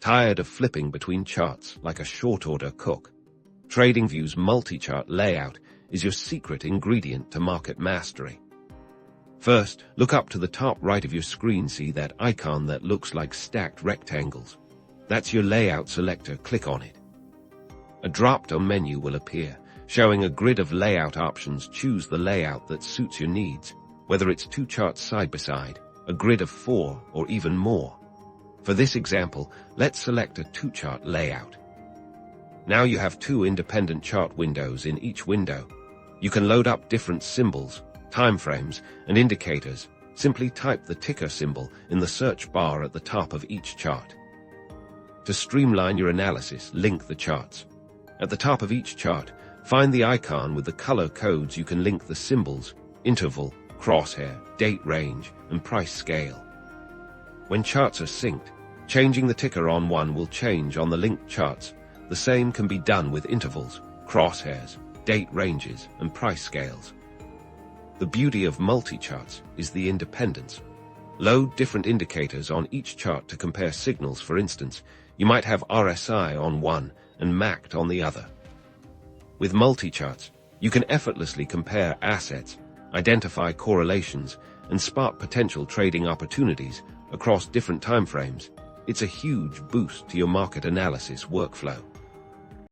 Tired of flipping between charts like a short-order cook? Tradingview's multi-chart layout is your secret ingredient to market mastery. First, look up to the top right of your screen. See that icon that looks like stacked rectangles? That's your layout selector. Click on it. A drop-down menu will appear, showing a grid of layout options. Choose the layout that suits your needs, whether it's 2 charts side by side, a grid of 4, or even more. For this example, let's select a 2-chart layout. Now you have 2 independent chart windows. In each window, you can load up different symbols, timeframes, and indicators. Simply type the ticker symbol in the search bar at the top of each chart. To streamline your analysis, link the charts. At the top of each chart, find the icon with the color codes. You can link the symbols, interval, crosshair, date range, and price scale. When charts are synced, changing the ticker on one will change on the linked charts. The same can be done with intervals, crosshairs, date ranges, and price scales. The beauty of multi-charts is the independence. Load different indicators on each chart to compare signals. For instance, you might have RSI on one and MACD on the other. With multi-charts, you can effortlessly compare assets, identify correlations, and spot potential trading opportunities across different timeframes. It's a huge boost to your market analysis workflow.